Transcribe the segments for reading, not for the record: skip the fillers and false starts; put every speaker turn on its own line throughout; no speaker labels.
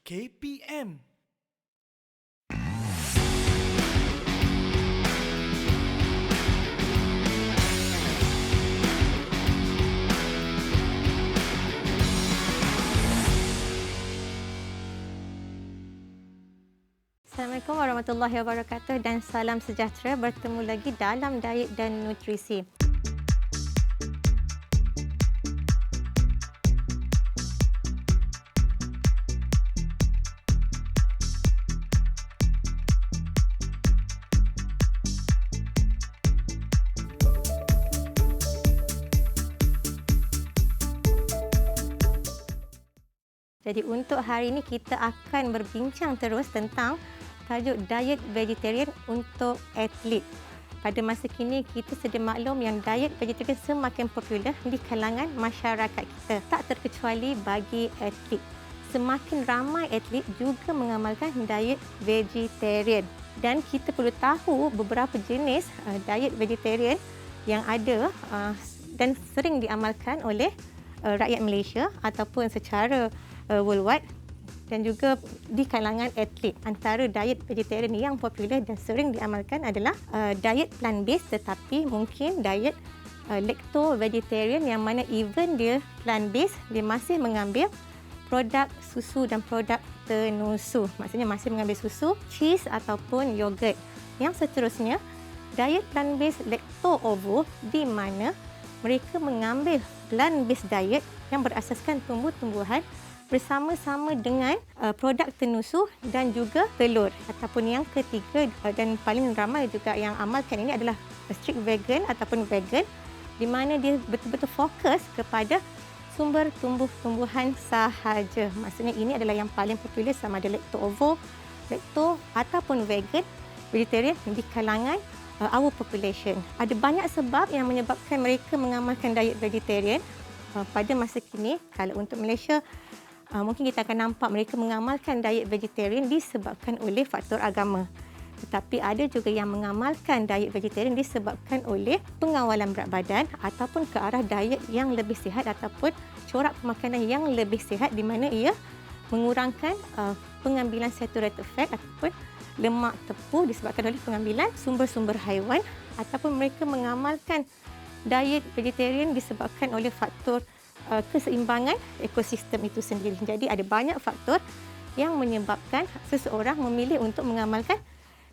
KPM.
Assalamualaikum warahmatullahi wabarakatuh dan salam sejahtera. Bertemu lagi dalam Diet dan Nutrisi. Jadi untuk hari ini kita akan berbincang terus tentang tajuk diet vegetarian untuk atlet. Pada masa kini kita sedia maklum yang diet vegetarian semakin popular di kalangan masyarakat kita, tak terkecuali bagi atlet. Semakin ramai atlet juga mengamalkan diet vegetarian dan kita perlu tahu beberapa jenis diet vegetarian yang ada dan sering diamalkan oleh rakyat Malaysia ataupun secara worldwide dan juga di kalangan atlet. Antara diet vegetarian yang popular dan sering diamalkan adalah diet plant-based, tetapi mungkin diet lacto-vegetarian yang mana even dia plant-based, dia masih mengambil produk susu dan produk tenusu. Maksudnya masih mengambil susu, cheese ataupun yogurt. Yang seterusnya, diet plant-based lacto-ovo di mana mereka mengambil plant-based diet yang berasaskan tumbuh-tumbuhan bersama-sama dengan produk tenusu dan juga telur. Ataupun yang ketiga dan paling ramai juga yang amalkan ini adalah strict vegan ataupun vegan di mana dia betul-betul fokus kepada sumber tumbuh-tumbuhan sahaja. Maksudnya ini adalah yang paling popular sama ada lacto-ovo, lacto ataupun vegan, vegetarian di kalangan our population. Ada banyak sebab yang menyebabkan mereka mengamalkan diet vegetarian pada masa kini. Kalau untuk Malaysia, mungkin kita akan nampak mereka mengamalkan diet vegetarian disebabkan oleh faktor agama. Tetapi ada juga yang mengamalkan diet vegetarian disebabkan oleh pengawalan berat badan ataupun ke arah diet yang lebih sihat ataupun corak pemakanan yang lebih sihat di mana ia mengurangkan pengambilan saturated fat ataupun lemak tepu disebabkan oleh pengambilan sumber-sumber haiwan, ataupun mereka mengamalkan diet vegetarian disebabkan oleh faktor keseimbangan ekosistem itu sendiri. Jadi ada banyak faktor yang menyebabkan seseorang memilih untuk mengamalkan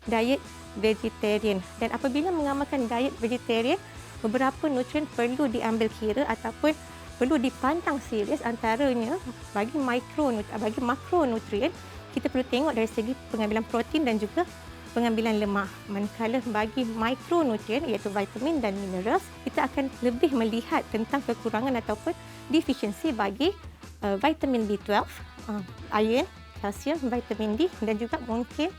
diet vegetarian. Dan apabila mengamalkan diet vegetarian, beberapa nutrien perlu diambil kira ataupun perlu dipandang serius. Antaranya bagi makronutrien, kita perlu tengok dari segi pengambilan protein dan juga pengambilan lemak. Manakala bagi mikronutrien iaitu vitamin dan mineral, kita akan lebih melihat tentang kekurangan ataupun defisiensi bagi vitamin B12, iron, kalsium, vitamin D dan juga mungkin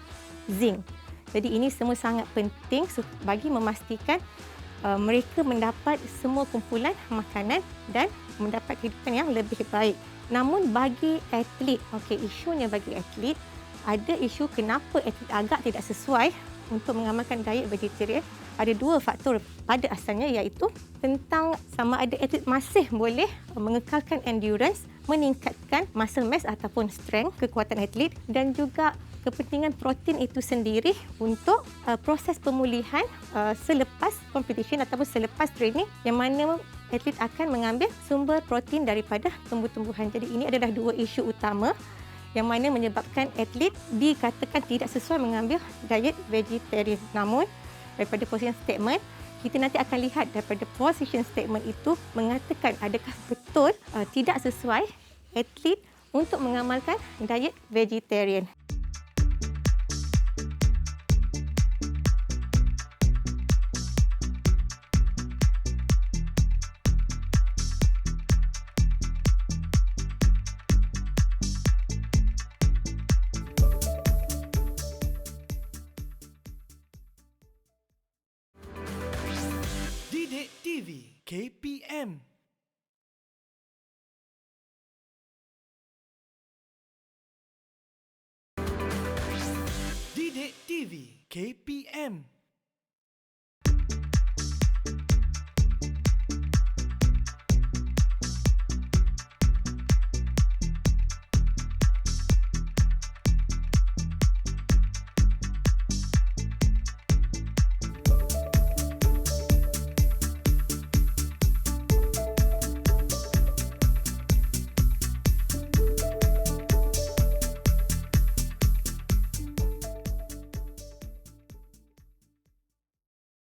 zinc. Jadi ini semua sangat penting bagi memastikan mereka mendapat semua kumpulan makanan dan mendapat kehidupan yang lebih baik. Namun bagi atlet, isunya bagi atlet, ada isu kenapa atlet agak tidak sesuai untuk mengamalkan diet vegetarian. Ada dua faktor pada asalnya, iaitu tentang sama ada atlet masih boleh mengekalkan endurance, meningkatkan muscle mass ataupun strength, kekuatan atlet, dan juga kepentingan protein itu sendiri untuk proses pemulihan selepas competition ataupun selepas training, yang mana atlet akan mengambil sumber protein daripada tumbuh-tumbuhan. Jadi ini adalah dua isu utama yang mana menyebabkan atlet dikatakan tidak sesuai mengambil diet vegetarian. Namun daripada position statement, kita nanti akan lihat daripada position statement itu mengatakan adakah betul tidak sesuai atlet untuk mengamalkan diet vegetarian.
Didik TV KPM. Didik TV KPM.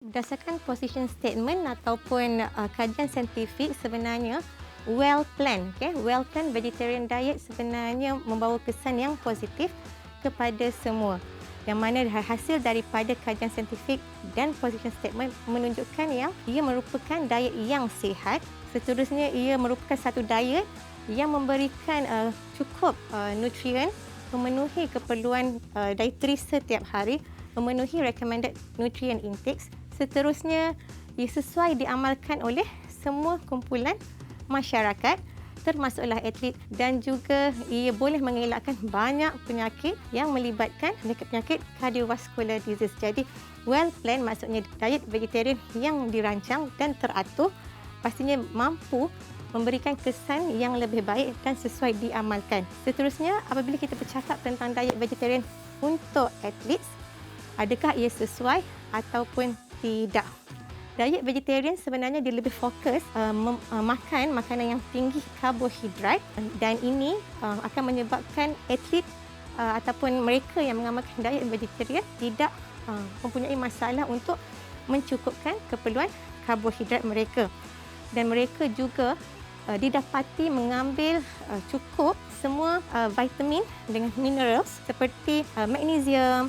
Berdasarkan position statement ataupun kajian saintifik, sebenarnya well planned, well planned vegetarian diet sebenarnya membawa kesan yang positif kepada semua. Yang mana hasil daripada kajian saintifik dan position statement menunjukkan yang ia merupakan diet yang sihat. Seterusnya, ia merupakan satu diet yang memberikan cukup nutrien, memenuhi keperluan dietary setiap hari, memenuhi recommended nutrient intakes. Seterusnya, ia sesuai diamalkan oleh semua kumpulan masyarakat, termasuklah atlet, dan juga ia boleh mengelakkan banyak penyakit yang melibatkan penyakit cardiovascular disease. Jadi, well planned maksudnya diet vegetarian yang dirancang dan teratur pastinya mampu memberikan kesan yang lebih baik dan sesuai diamalkan. Seterusnya, apabila kita bercakap tentang diet vegetarian untuk atlet, adakah ia sesuai ataupun tidak? Diet vegetarian sebenarnya dia lebih fokus makan makanan yang tinggi karbohidrat, dan ini akan menyebabkan atlet ataupun mereka yang mengamalkan diet vegetarian tidak mempunyai masalah untuk mencukupkan keperluan karbohidrat mereka. Dan mereka juga didapati mengambil cukup semua vitamin dengan minerals seperti magnesium,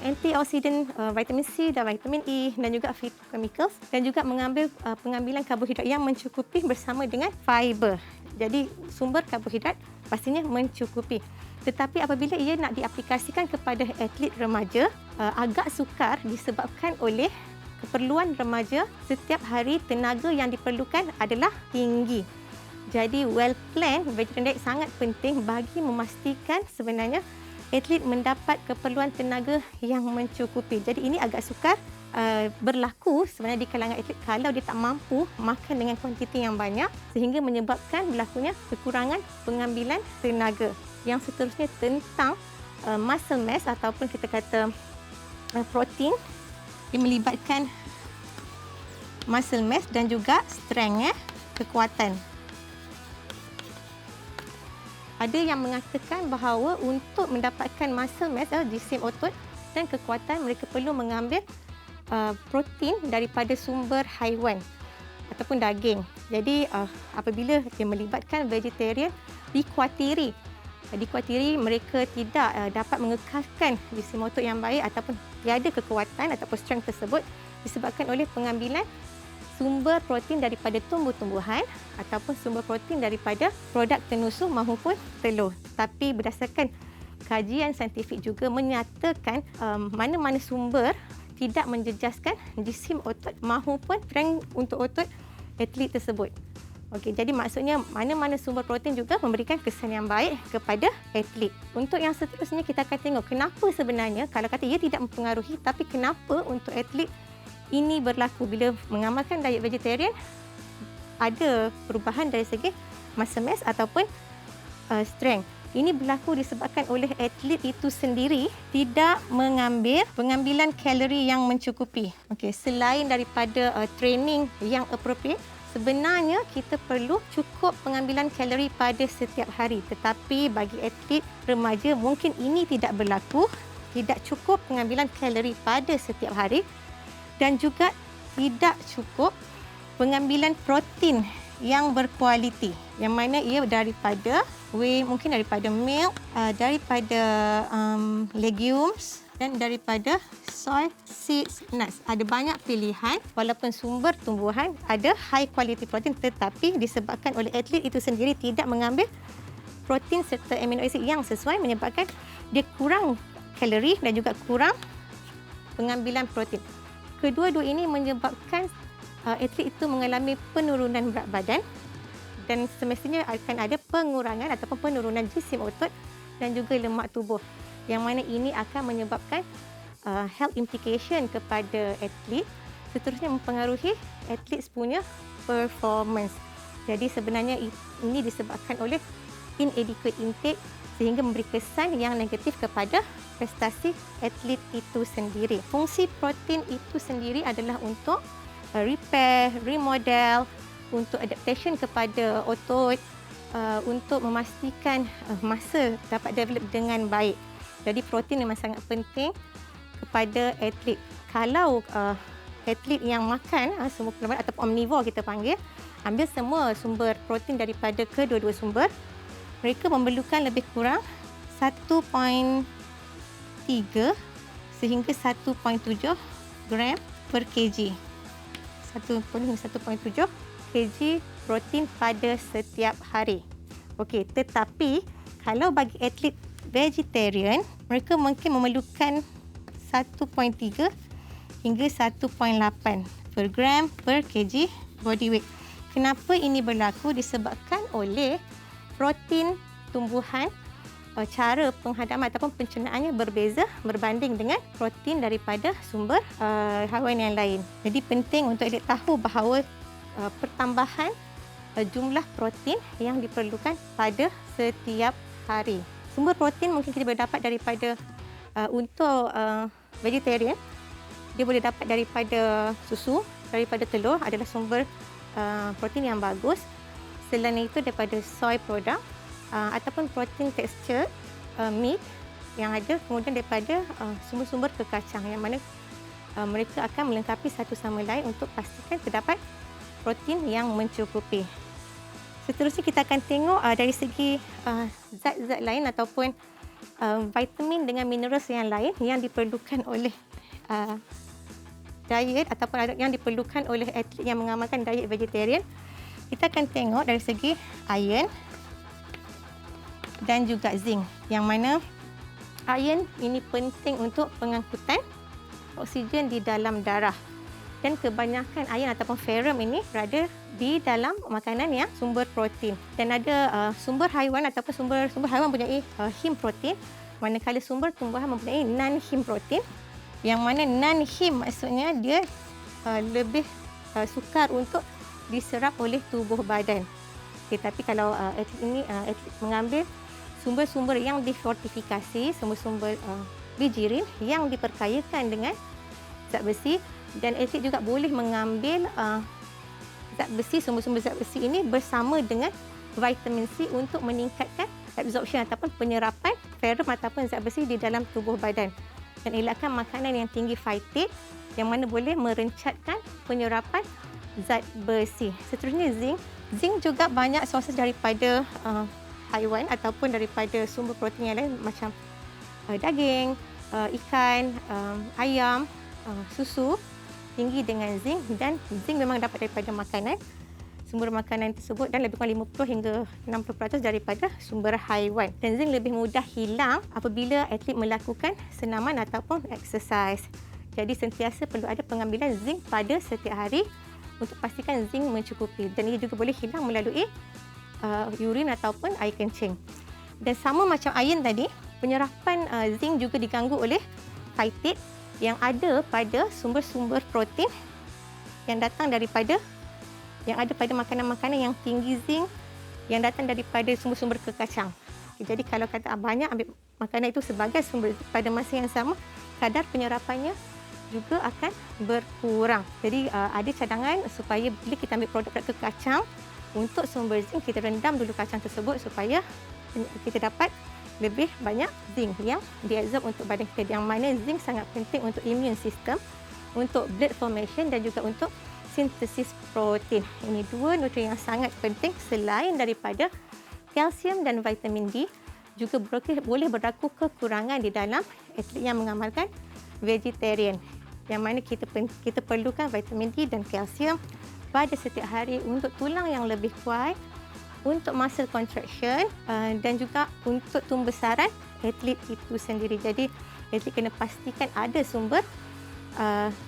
antioksidan, vitamin C dan vitamin E, dan juga phytochemicals, dan juga mengambil pengambilan karbohidrat yang mencukupi bersama dengan fiber. Jadi sumber karbohidrat pastinya mencukupi. Tetapi apabila ia nak diaplikasikan kepada atlet remaja, agak sukar disebabkan oleh keperluan remaja setiap hari tenaga yang diperlukan adalah tinggi. Jadi well planned vegetarian diet sangat penting bagi memastikan sebenarnya atlet mendapat keperluan tenaga yang mencukupi. Jadi ini agak sukar berlaku sebenarnya di kalangan atlet kalau dia tak mampu makan dengan kuantiti yang banyak sehingga menyebabkan berlakunya kekurangan pengambilan tenaga. Yang seterusnya tentang muscle mass ataupun kita kata protein, dia melibatkan muscle mass dan juga strength, kekuatan. Ada yang mengatakan bahawa untuk mendapatkan muscle mass, jisim otot dan kekuatan, mereka perlu mengambil protein daripada sumber haiwan ataupun daging. Jadi apabila dia melibatkan vegetarian, dikuatiri mereka tidak dapat mengekalkan jisim otot yang baik ataupun tiada kekuatan ataupun strength tersebut disebabkan oleh pengambilan sumber protein daripada tumbuh-tumbuhan ataupun sumber protein daripada produk tenusuk maupun telur. Tapi berdasarkan kajian saintifik juga menyatakan mana-mana sumber tidak menjejaskan jisim otot maupun strength untuk otot atlet tersebut. Okey, jadi maksudnya mana-mana sumber protein juga memberikan kesan yang baik kepada atlet. Untuk yang seterusnya kita akan tengok kenapa sebenarnya, kalau kata ia tidak mempengaruhi, tapi kenapa untuk atlet ini berlaku bila mengamalkan diet vegetarian, ada perubahan dari segi muscle mass ataupun strength. Ini berlaku disebabkan oleh atlet itu sendiri tidak mengambil pengambilan kalori yang mencukupi. Okey, selain daripada training yang appropriate, sebenarnya kita perlu cukup pengambilan kalori pada setiap hari. Tetapi bagi atlet remaja mungkin ini tidak berlaku, tidak cukup pengambilan kalori pada setiap hari dan juga tidak cukup pengambilan protein yang berkualiti, yang mana ia daripada mungkin daripada milk, daripada legumes dan daripada soy, seeds, nuts. Ada banyak pilihan walaupun sumber tumbuhan ada high quality protein, tetapi disebabkan oleh atlet itu sendiri tidak mengambil protein serta amino acid yang sesuai menyebabkan dia kurang kalori dan juga kurang pengambilan protein. Kedua-dua ini menyebabkan atlet itu mengalami penurunan berat badan dan semestinya akan ada pengurangan ataupun penurunan jisim otot dan juga lemak tubuh, yang mana ini akan menyebabkan health implication kepada atlet, seterusnya mempengaruhi atlet punya performance. Jadi sebenarnya ini disebabkan oleh inadequate intake sehingga memberi kesan yang negatif kepada prestasi atlet itu sendiri. Fungsi protein itu sendiri adalah untuk repair, remodel, untuk adaptation kepada otot, untuk memastikan masa dapat develop dengan baik. Jadi protein memang sangat penting kepada atlet. Kalau atlet yang makan semua perlembaran atau omnivore kita panggil, ambil semua sumber protein daripada kedua-dua sumber, mereka memerlukan lebih kurang 1.3 sehingga 1.7 gram per kg. 1.7 kg protein pada setiap hari. Okey, tetapi kalau bagi atlet vegetarian, mereka mungkin memerlukan 1.3 hingga 1.8 per gram per kg body weight. Kenapa ini berlaku? Disebabkan oleh protein tumbuhan, cara penghadaman ataupun pencernaannya berbeza berbanding dengan protein daripada sumber haiwan yang lain. Jadi penting untuk kita tahu bahawa pertambahan jumlah protein yang diperlukan pada setiap hari. Sumber protein mungkin kita boleh dapat daripada untuk vegetarian, dia boleh dapat daripada susu, daripada telur adalah sumber protein yang bagus. Selain itu daripada soy product ataupun protein tekstur meat yang ada, kemudian daripada sumber-sumber kekacang yang mana mereka akan melengkapi satu sama lain untuk pastikan terdapat protein yang mencukupi. Seterusnya kita akan tengok dari segi zat-zat lain ataupun vitamin dengan mineral yang lain yang diperlukan oleh diet ataupun yang diperlukan oleh atlet yang mengamalkan diet vegetarian. Kita akan tengok dari segi iron dan juga zinc, yang mana iron ini penting untuk pengangkutan oksigen di dalam darah, dan kebanyakan iron ataupun ferrum ini berada di dalam makanan yang sumber protein. Dan ada sumber haiwan ataupun sumber haiwan mempunyai heme protein, manakala sumber tumbuhan mempunyai non-heme protein, yang mana non-heme maksudnya dia lebih sukar untuk diserap oleh tubuh badan. Tetapi kalau atlet mengambil sumber-sumber yang difortifikasi, sumber-sumber bijirin yang diperkayakan dengan zat besi, dan atlet juga boleh mengambil zat besi, sumber-sumber zat besi ini bersama dengan vitamin C untuk meningkatkan absorption ataupun penyerapan ferrum ataupun zat besi di dalam tubuh badan, dan elakkan makanan yang tinggi phytate yang mana boleh merencatkan penyerapan zat besi. Seterusnya zinc. Zinc juga banyak sources daripada haiwan ataupun daripada sumber protein yang lain macam daging, ikan, ayam, susu tinggi dengan zinc, dan zinc memang dapat daripada makanan, sumber makanan tersebut, dan lebih kurang 50 hingga 60% daripada sumber haiwan. Dan zinc lebih mudah hilang apabila atlet melakukan senaman ataupun exercise. Jadi sentiasa perlu ada pengambilan zinc pada setiap hari untuk pastikan zinc mencukupi, dan ia juga boleh hilang melalui urin ataupun air kencing. Dan sama macam iron tadi, penyerapan zinc juga diganggu oleh phytate yang ada pada sumber-sumber protein yang datang daripada pada makanan-makanan yang tinggi zinc yang datang daripada sumber-sumber kekacang. Jadi kalau kata banyak ambil makanan itu sebagai sumber zinc, pada masa yang sama kadar penyerapannya juga akan berkurang. Jadi ada cadangan supaya bila kita ambil produk-produk kacang, untuk sumber zinc kita rendam dulu kacang tersebut supaya kita dapat lebih banyak zinc yang diabsorb untuk badan kita, yang mana zinc sangat penting untuk immune system, untuk blood formation dan juga untuk sintesis protein. Ini dua nutrien yang sangat penting selain daripada kalsium dan vitamin D, juga boleh berlaku kekurangan di dalam atlet yang mengamalkan vegetarian, yang mana kita perlukan vitamin D dan kalsium pada setiap hari untuk tulang yang lebih kuat, untuk muscle contraction dan juga untuk tumbuh besaran atlet itu sendiri. Jadi atlet kena pastikan ada sumber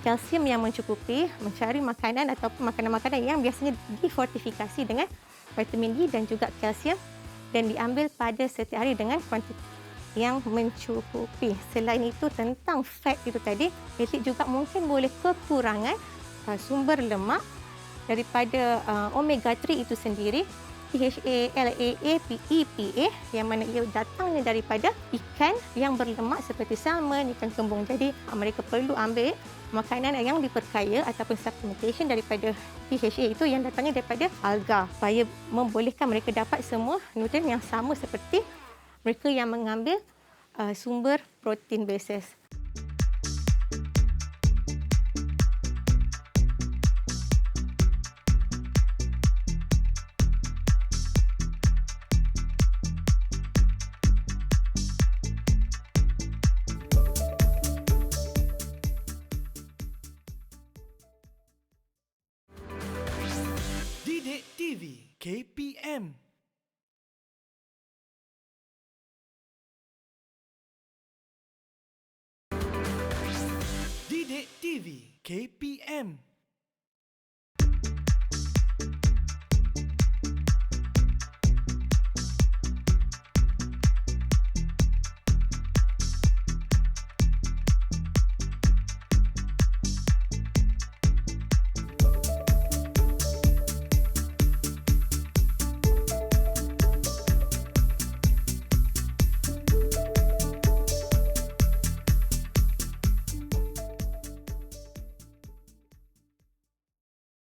kalsium yang mencukupi, mencari makanan ataupun makanan-makanan yang biasanya difortifikasi dengan vitamin D dan juga kalsium, dan diambil pada setiap hari dengan kuantiti yang mencukupi. Selain itu, tentang fat itu tadi, atlet juga mungkin boleh kekurangan sumber lemak daripada omega 3 itu sendiri, DHA, LAA, EPA, yang mana ia datangnya daripada ikan yang berlemak seperti salmon, ikan kembung. Jadi mereka perlu ambil makanan yang diperkaya ataupun supplementation daripada DHA itu yang datangnya daripada alga, supaya membolehkan mereka dapat semua nutrien yang sama seperti mereka yang mengambil sumber protein basis.
KPM.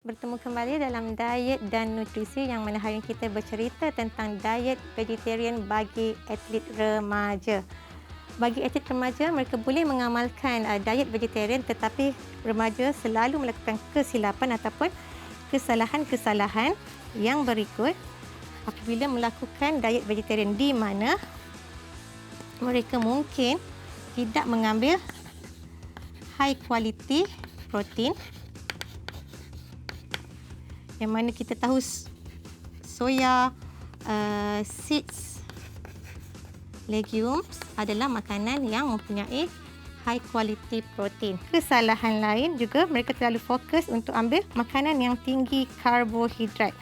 Bertemu kembali dalam diet dan nutrisi yang mana hari ini kita bercerita tentang diet vegetarian bagi atlet remaja. Bagi atlet remaja, mereka boleh mengamalkan diet vegetarian, tetapi remaja selalu melakukan kesilapan ataupun kesalahan-kesalahan yang berikut apabila melakukan diet vegetarian, di mana mereka mungkin tidak mengambil high quality protein, yang mana kita tahu soya, seeds, legumes adalah makanan yang mempunyai high quality protein. Kesalahan lain juga, mereka terlalu fokus untuk ambil makanan yang tinggi karbohidrat.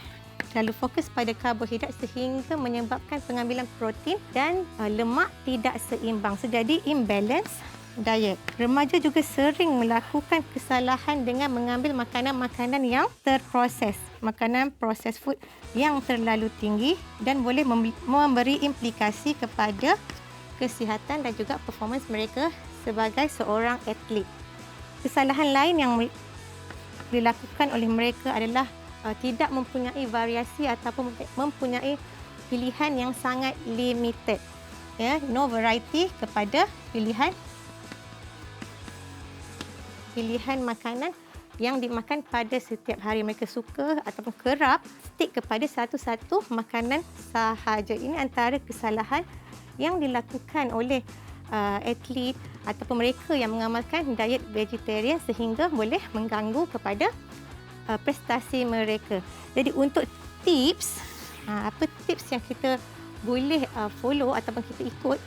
Terlalu fokus pada karbohidrat sehingga menyebabkan pengambilan protein dan lemak tidak seimbang. So, jadi imbalance diet. Remaja juga sering melakukan kesalahan dengan mengambil makanan-makanan yang terproses, makanan processed food yang terlalu tinggi dan boleh memberi implikasi kepada kesihatan dan juga performance mereka sebagai seorang atlet. Kesalahan lain yang dilakukan oleh mereka adalah tidak mempunyai variasi ataupun mempunyai pilihan yang sangat limited. Ya, no variety kepada pilihan makanan yang dimakan pada setiap hari. Mereka suka ataupun kerap stick kepada satu-satu makanan sahaja. Ini antara kesalahan yang dilakukan oleh atlet ataupun mereka yang mengamalkan diet vegetarian sehingga boleh mengganggu kepada prestasi mereka. Jadi untuk tips, apa tips yang kita boleh follow ataupun kita ikut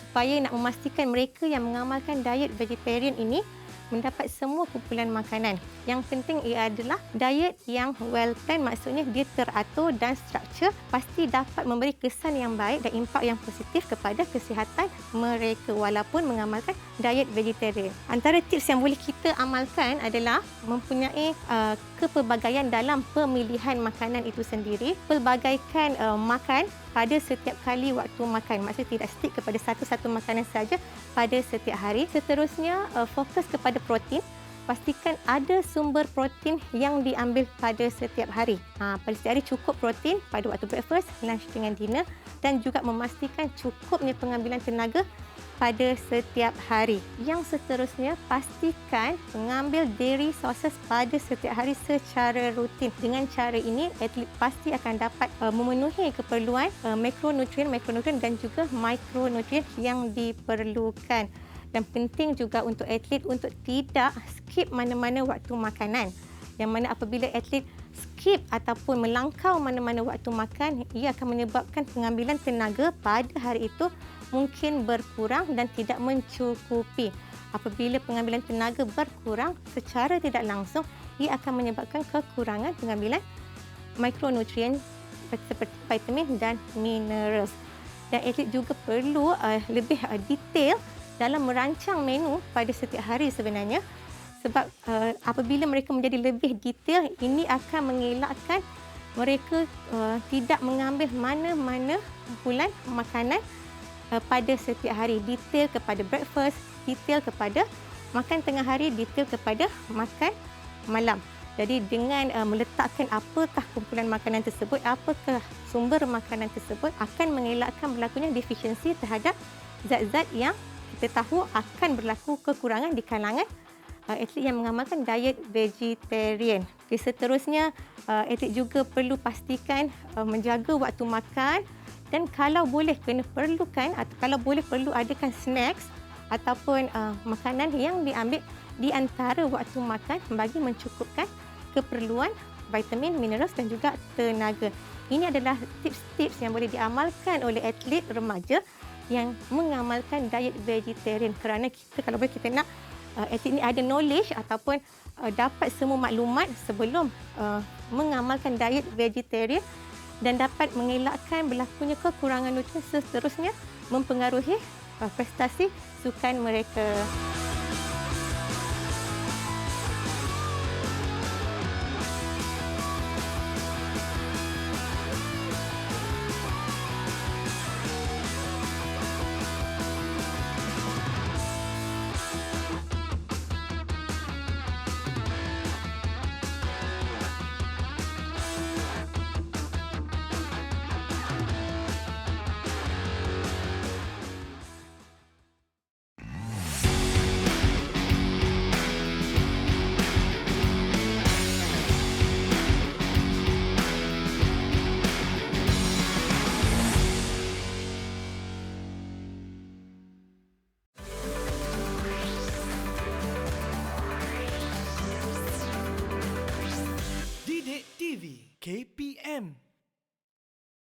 supaya nak memastikan mereka yang mengamalkan diet vegetarian ini mendapat semua kumpulan makanan. Yang penting ia adalah diet yang well planned, maksudnya dia teratur dan struktur, pasti dapat memberi kesan yang baik dan impak yang positif kepada kesihatan mereka walaupun mengamalkan diet vegetarian. Antara tips yang boleh kita amalkan adalah mempunyai kepelbagaian dalam pemilihan makanan itu sendiri, pelbagaikan makan pada setiap kali waktu makan. Maksudnya tidak stick kepada satu-satu makanan saja pada setiap hari. Seterusnya, fokus kepada protein. Pastikan ada sumber protein yang diambil pada setiap hari. Pada setiap hari cukup protein pada waktu breakfast, lunch dengan dinner, dan juga memastikan cukupnya pengambilan tenaga pada setiap hari. Yang seterusnya, pastikan mengambil dairy sources pada setiap hari secara rutin. Dengan cara ini, atlet pasti akan dapat memenuhi keperluan makronutrien dan juga mikronutrien yang diperlukan. Dan penting juga untuk atlet untuk tidak skip mana-mana waktu makanan. Yang mana apabila atlet skip ataupun melangkau mana-mana waktu makan, ia akan menyebabkan pengambilan tenaga pada hari itu mungkin berkurang dan tidak mencukupi. Apabila pengambilan tenaga berkurang secara tidak langsung, ia akan menyebabkan kekurangan pengambilan mikronutrien seperti vitamin dan minerals. Dan atlet juga perlu lebih detail dalam merancang menu pada setiap hari sebenarnya. Sebab apabila mereka menjadi lebih detail, ini akan mengelakkan mereka tidak mengambil mana-mana kumpulan makanan pada setiap hari. Detail kepada breakfast, detail kepada makan tengah hari, detail kepada makan malam. Jadi dengan meletakkan apakah kumpulan makanan tersebut, apakah sumber makanan tersebut, akan mengelakkan berlakunya defisiensi terhadap zat-zat yang kita tahu akan berlaku kekurangan di kalangan atlet yang mengamalkan diet vegetarian. Okay, seterusnya, atlet juga perlu pastikan menjaga waktu makan, dan kalau boleh perlukan atau kalau boleh perlu adakan snacks ataupun makanan yang diambil di antara waktu makan bagi mencukupkan keperluan vitamin, mineral dan juga tenaga. Ini adalah tips-tips yang boleh diamalkan oleh atlet remaja yang mengamalkan diet vegetarian, kerana kita kalau boleh kita nak atlet ini ada knowledge ataupun dapat semua maklumat sebelum mengamalkan diet vegetarian dan dapat mengelakkan berlakunya kekurangan nutrisi seterusnya mempengaruhi prestasi sukan mereka.
Didik TV KPM